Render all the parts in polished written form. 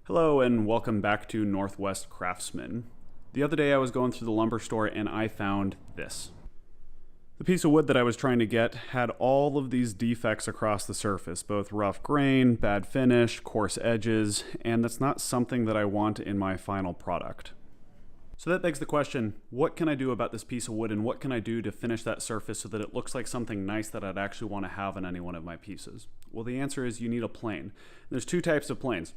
Hello and welcome back to Northwest Craftsman. The other day I was going through the lumber store and I found this. The piece of wood that I was trying to get had all of these defects across the surface, both rough grain, bad finish, coarse edges, and that's not something that I want in my final product. So that begs the question, what can I do about this piece of wood and what can I do to finish that surface so that it looks like something nice that I'd actually want to have on any one of my pieces? Well, the answer is you need a plane. There's two types of planes.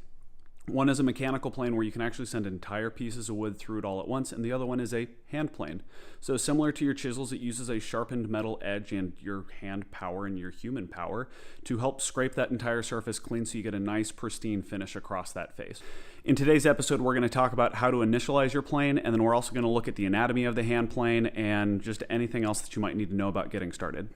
One is a mechanical plane where you can actually send entire pieces of wood through it all at once, and the other one is a hand plane. So similar to your chisels, it uses a sharpened metal edge and your hand power and your human power to help scrape that entire surface clean so you get a nice pristine finish across that face. In today's episode, we're going to talk about how to initialize your plane, and then we're also going to look at the anatomy of the hand plane and just anything else that you might need to know about getting started.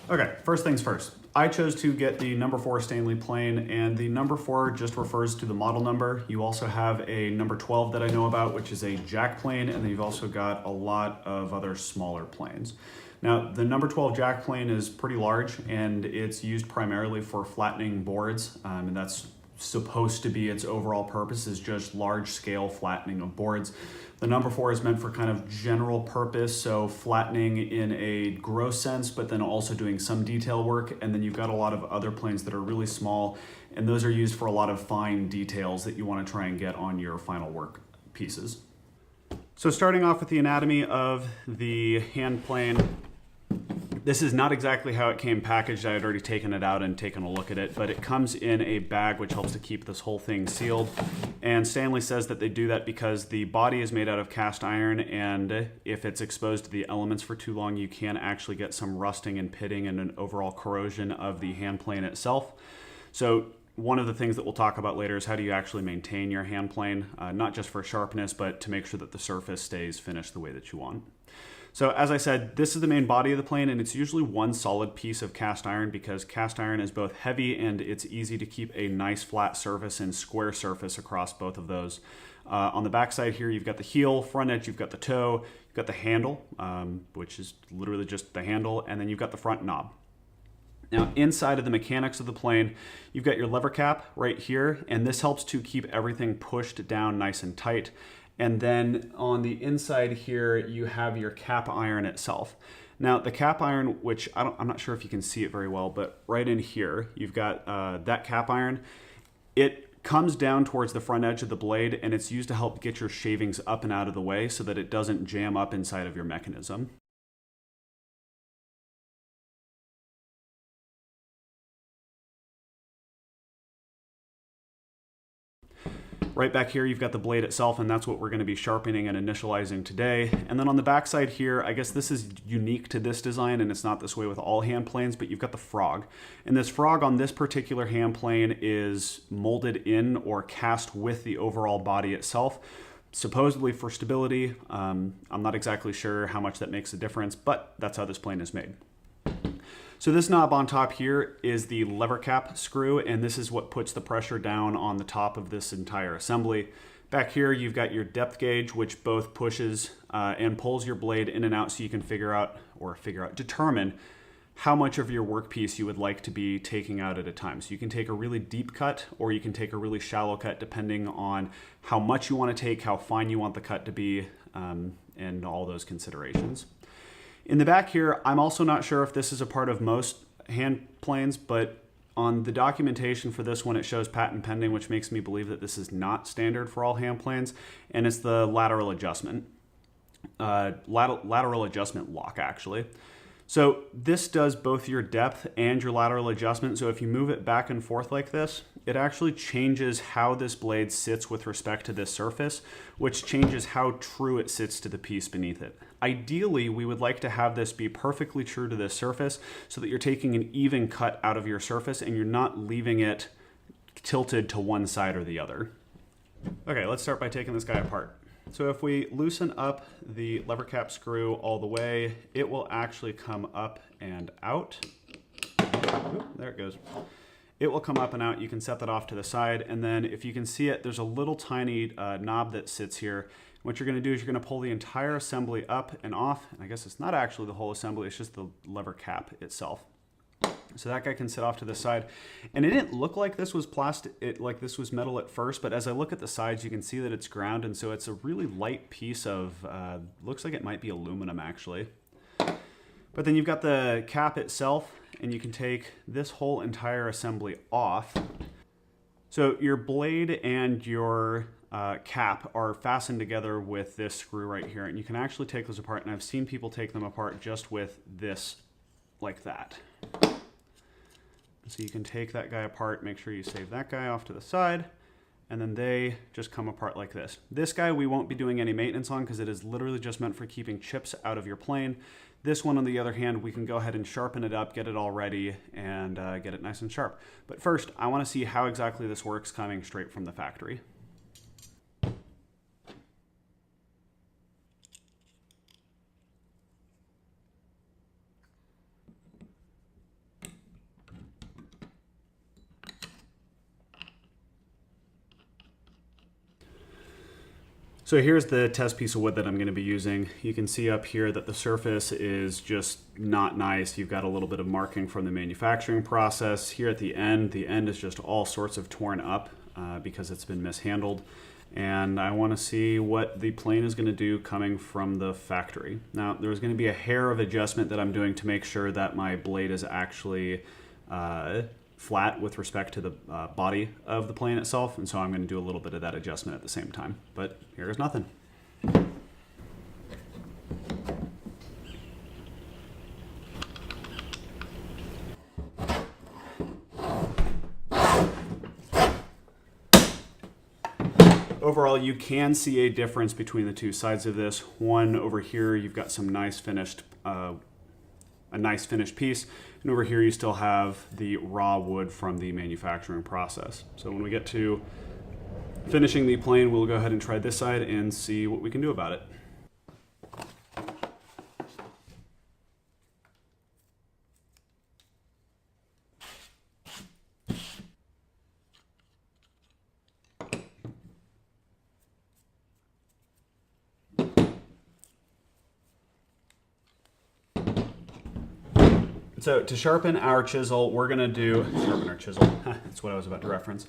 Okay, first things first. I chose to get the number 4 Stanley Plane, and the number 4 just refers to the model number. You also have a number 12 that I know about, which is a jack plane, and then you've also got a lot of other smaller planes. Now, the number 12 jack plane is pretty large, and it's used primarily for flattening boards, and that's supposed to be its overall purpose, is just large-scale flattening of boards. The number 4 is meant for kind of general purpose, so flattening in a gross sense, but then also doing some detail work. And then you've got a lot of other planes that are really small, and those are used for a lot of fine details that you want to try and get on your final work pieces. So starting off with the anatomy of the hand plane, this is not exactly how it came packaged. I had already taken it out and taken a look at it, but it comes in a bag which helps to keep this whole thing sealed. And Stanley says that they do that because the body is made out of cast iron, and if it's exposed to the elements for too long, you can actually get some rusting and pitting and an overall corrosion of the hand plane itself. So one of the things that we'll talk about later is how do you actually maintain your hand plane, not just for sharpness, but to make sure that the surface stays finished the way that you want. So as I said, this is the main body of the plane, and it's usually one solid piece of cast iron because cast iron is both heavy and it's easy to keep a nice flat surface and square surface across both of those. On the back side here, you've got the heel, front edge, you've got the toe, you've got the handle, which is literally just the handle, and then you've got the front knob. Now, inside of the mechanics of the plane, you've got your lever cap right here, and this helps to keep everything pushed down nice and tight. And then on the inside here, you have your cap iron itself. Now, the cap iron, which I'm not sure if you can see it very well, but right in here, you've got that cap iron. It comes down towards the front edge of the blade, and it's used to help get your shavings up and out of the way so that it doesn't jam up inside of your mechanism. Right back here, you've got the blade itself, and that's what we're going to be sharpening and initializing today. And then on the back side here, I guess this is unique to this design, and it's not this way with all hand planes, but you've got the frog. And this frog on this particular hand plane is molded in or cast with the overall body itself, supposedly for stability. I'm not exactly sure how much that makes a difference, but that's how this plane is made. So this knob on top here is the lever cap screw, and this is what puts the pressure down on the top of this entire assembly. Back here, you've got your depth gauge, which both pushes and pulls your blade in and out so you can determine how much of your workpiece you would like to be taking out at a time. So you can take a really deep cut or you can take a really shallow cut depending on how much you want to take, how fine you want the cut to be, and all those considerations. In the back here, I'm also not sure if this is a part of most hand planes, but on the documentation for this one, it shows patent pending, which makes me believe that this is not standard for all hand planes, and it's the lateral adjustment. Lateral adjustment lock, actually. So this does both your depth and your lateral adjustment. So if you move it back and forth like this, it actually changes how this blade sits with respect to this surface, which changes how true it sits to the piece beneath it. Ideally, we would like to have this be perfectly true to this surface so that you're taking an even cut out of your surface and you're not leaving it tilted to one side or the other. Okay, let's start by taking this guy apart. So if we loosen up the lever cap screw all the way, it will actually come up and out. Oop, there it goes. It will come up and out. You can set that off to the side. And then if you can see it, there's a little tiny knob that sits here. What you're going to do is you're going to pull the entire assembly up and off. And I guess it's not actually the whole assembly, it's just the lever cap itself. So that guy can sit off to the side. And it didn't look like this was plastic, like this was metal at first, but as I look at the sides, you can see that it's ground. And so it's a really light piece of, looks like it might be aluminum actually. But then you've got the cap itself, and you can take this whole entire assembly off. So your blade and your cap are fastened together with this screw right here, and you can actually take those apart, and I've seen people take them apart just with this like that. So you can take that guy apart, make sure you save that guy off to the side, and then they just come apart like this. This guy we won't be doing any maintenance on because it is literally just meant for keeping chips out of your plane. This one, on the other hand, we can go ahead and sharpen it up, get it all ready, and get it nice and sharp. But first, I want to see how exactly this works coming straight from the factory. So here's the test piece of wood that I'm going to be using. You can see up here that the surface is just not nice. You've got a little bit of marking from the manufacturing process. Here at the end is just all sorts of torn up because it's been mishandled. And I want to see what the plane is going to do coming from the factory. Now, there's going to be a hair of adjustment that I'm doing to make sure that my blade is actually flat with respect to the body of the plane itself, and so I'm going to do a little bit of that adjustment at the same time. But here's nothing. Overall, you can see a difference between the two sides of this. One over here, you've got some nice finished a nice finished piece, and over here you still have the raw wood from the manufacturing process. So when we get to finishing the plane, we'll go ahead and try this side and see what we can do about it. So to sharpen our chisel, we're going to do, sharpen our chisel, that's what I was about to reference.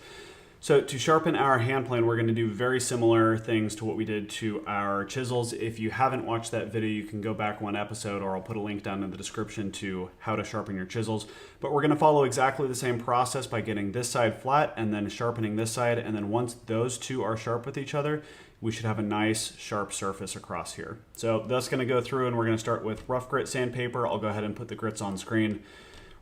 So to sharpen our hand plane, we're going to do very similar things to what we did to our chisels. If you haven't watched that video, you can go back one episode, or I'll put a link down in the description to how to sharpen your chisels. But we're going to follow exactly the same process by getting this side flat and then sharpening this side. And then once those two are sharp with each other, we should have a nice sharp surface across here. So that's going to go through, and we're going to start with rough grit sandpaper. I'll go ahead and put the grits on screen.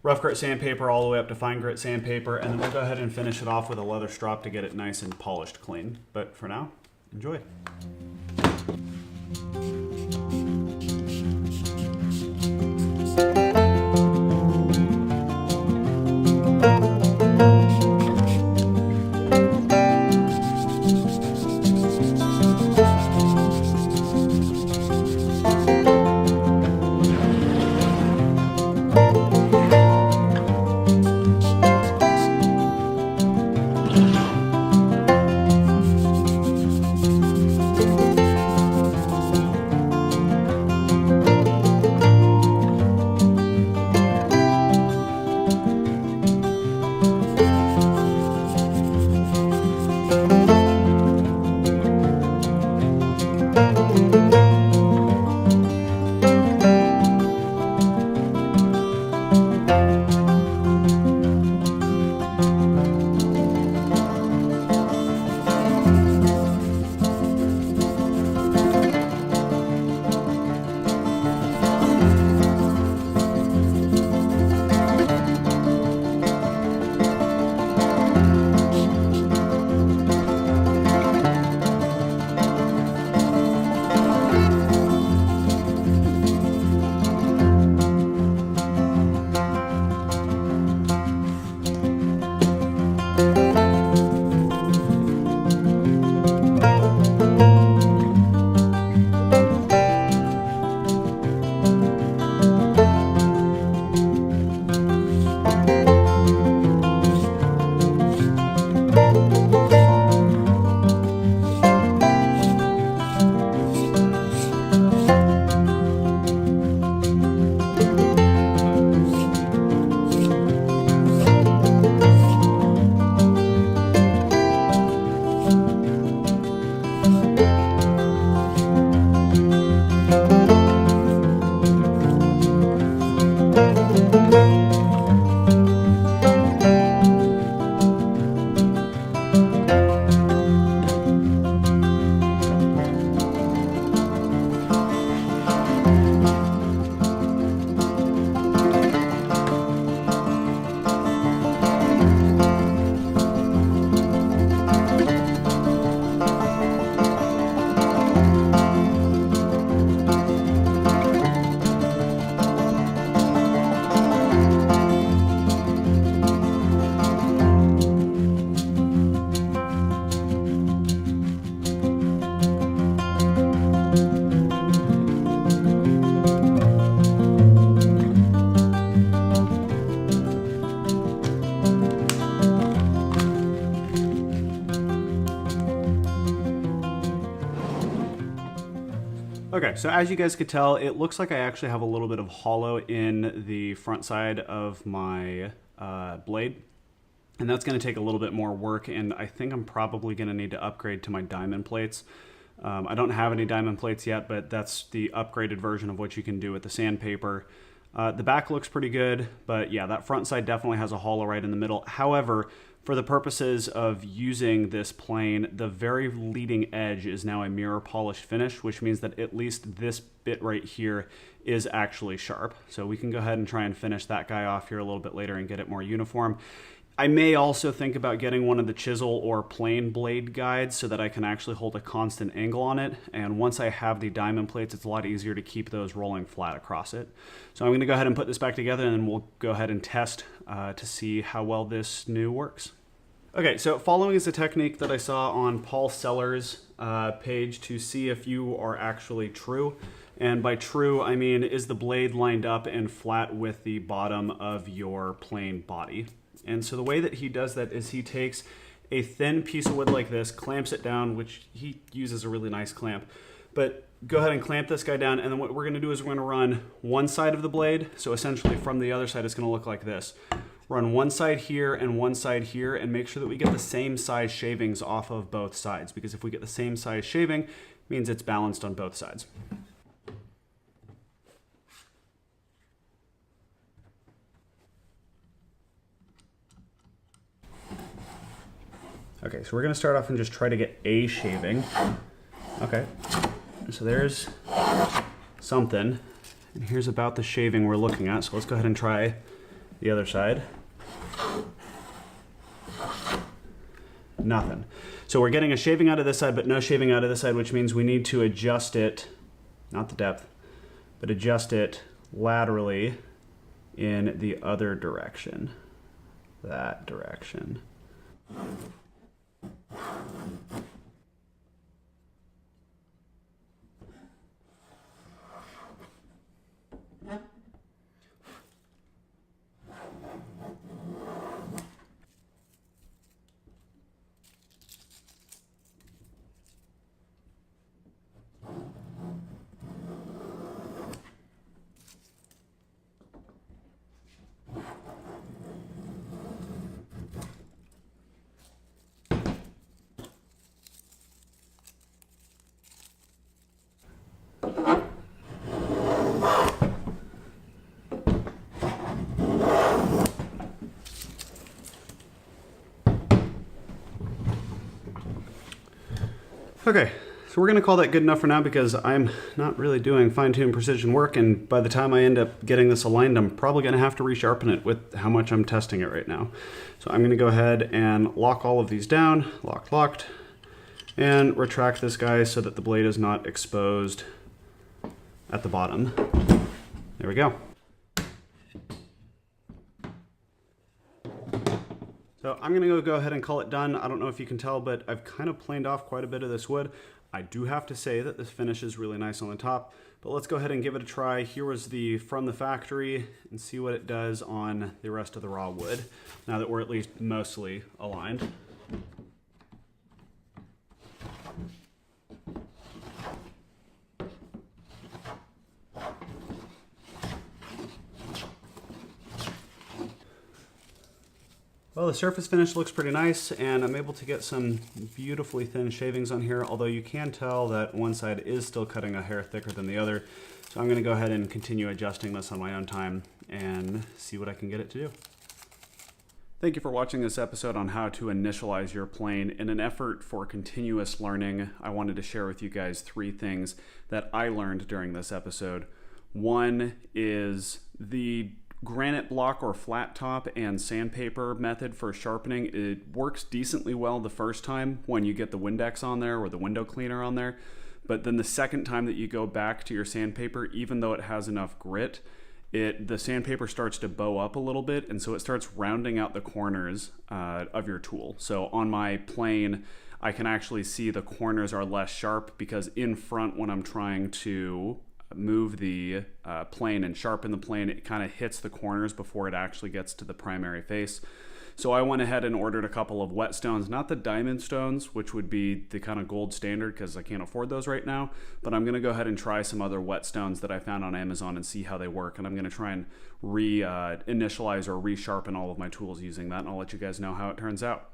Rough grit sandpaper all the way up to fine grit sandpaper, and then we'll go ahead and finish it off with a leather strop to get it nice and polished clean. But for now, enjoy. Okay, so as you guys could tell, it looks like I actually have a little bit of hollow in the front side of my blade. And that's going to take a little bit more work, and I think I'm probably going to need to upgrade to my diamond plates. I don't have any diamond plates yet, but that's the upgraded version of what you can do with the sandpaper. The back looks pretty good, but yeah, that front side definitely has a hollow right in the middle. However, for the purposes of using this plane, the very leading edge is now a mirror polish finish, which means that at least this bit right here is actually sharp. So we can go ahead and try and finish that guy off here a little bit later and get it more uniform. I may also think about getting one of the chisel or plane blade guides so that I can actually hold a constant angle on it. And once I have the diamond plates, it's a lot easier to keep those rolling flat across it. So I'm going to go ahead and put this back together, and then we'll go ahead and test to see how well this new works. Okay, so following is a technique that I saw on Paul Sellers' page to see if you are actually true. And by true, I mean, is the blade lined up and flat with the bottom of your plane body? And so the way that he does that is he takes a thin piece of wood like this, clamps it down, which he uses a really nice clamp. But go ahead and clamp this guy down, and then what we're gonna do is we're gonna run one side of the blade. So essentially from the other side, it's gonna look like this. Run one side here and one side here, and make sure that we get the same size shavings off of both sides, because if we get the same size shaving, it means it's balanced on both sides. Okay, so we're gonna start off and just try to get a shaving. Okay, so there's something, and here's about the shaving we're looking at. So let's go ahead and try the other side. Nothing. So we're getting a shaving out of this side, but no shaving out of this side, which means we need to adjust it, not the depth, but adjust it laterally in the other direction, that direction. Okay, so we're gonna call that good enough for now, because I'm not really doing fine-tune precision work, and by the time I end up getting this aligned, I'm probably gonna have to resharpen it with how much I'm testing it right now. So I'm gonna go ahead and lock all of these down, locked, and retract this guy so that the blade is not exposed at the bottom. There we go. So I'm gonna go ahead and call it done. I don't know if you can tell, but I've kind of planed off quite a bit of this wood. I do have to say that this finish is really nice on the top, but let's go ahead and give it a try. Here was the from the factory, and see what it does on the rest of the raw wood, now that we're at least mostly aligned. Well, the surface finish looks pretty nice, and I'm able to get some beautifully thin shavings on here, although you can tell that one side is still cutting a hair thicker than the other. So I'm gonna go ahead and continue adjusting this on my own time and see what I can get it to do. Thank you for watching this episode on how to initialize your plane. In an effort for continuous learning, I wanted to share with you guys 3 things that I learned during this episode. One is the granite block or flat top and sandpaper method for sharpening. It works decently well the first time when you get the Windex on there or the window cleaner on there, but then the second time that you go back to your sandpaper, even though it has enough grit, the sandpaper starts to bow up a little bit, and so it starts rounding out the corners of your tool. So on my plane, I can actually see the corners are less sharp, because in front, when I'm trying to move the plane and sharpen the plane, it kind of hits the corners before it actually gets to the primary face. So I went ahead and ordered a couple of whetstones, not the diamond stones, which would be the kind of gold standard because I can't afford those right now, but I'm gonna go ahead and try some other whetstones that I found on Amazon and see how they work. And I'm gonna try and initialize or resharpen all of my tools using that, and I'll let you guys know how it turns out.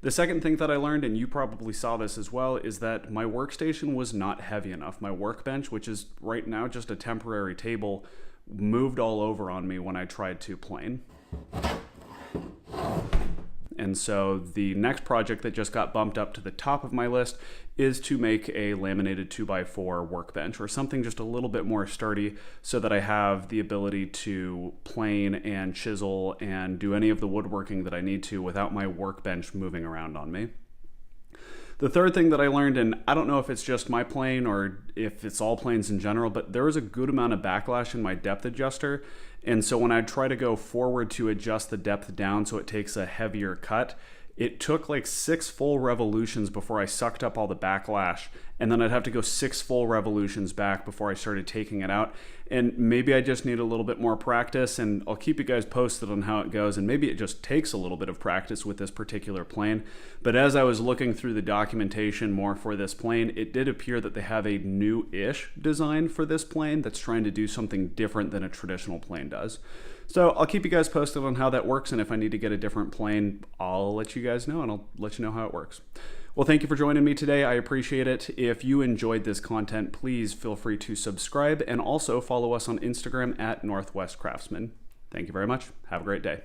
The second thing that I learned, and you probably saw this as well, is that my workstation was not heavy enough. My workbench, which is right now just a temporary table, moved all over on me when I tried to plane. And so the next project that just got bumped up to the top of my list is to make a laminated 2x4 workbench, or something just a little bit more sturdy so that I have the ability to plane and chisel and do any of the woodworking that I need to without my workbench moving around on me. The third thing that I learned, and I don't know if it's just my plane or if it's all planes in general, but there was a good amount of backlash in my depth adjuster. And so when I try to go forward to adjust the depth down so it takes a heavier cut, it took like 6 full revolutions before I sucked up all the backlash, and then I'd have to go 6 full revolutions back before I started taking it out. And maybe I just need a little bit more practice, and I'll keep you guys posted on how it goes, and maybe it just takes a little bit of practice with this particular plane. But as I was looking through the documentation more for this plane, it did appear that they have a new-ish design for this plane that's trying to do something different than a traditional plane does. So I'll keep you guys posted on how that works, and if I need to get a different plane, I'll let you guys know, and I'll let you know how it works. Well, thank you for joining me today. I appreciate it. If you enjoyed this content, please feel free to subscribe and also follow us on Instagram at Northwest Craftsman. Thank you very much. Have a great day.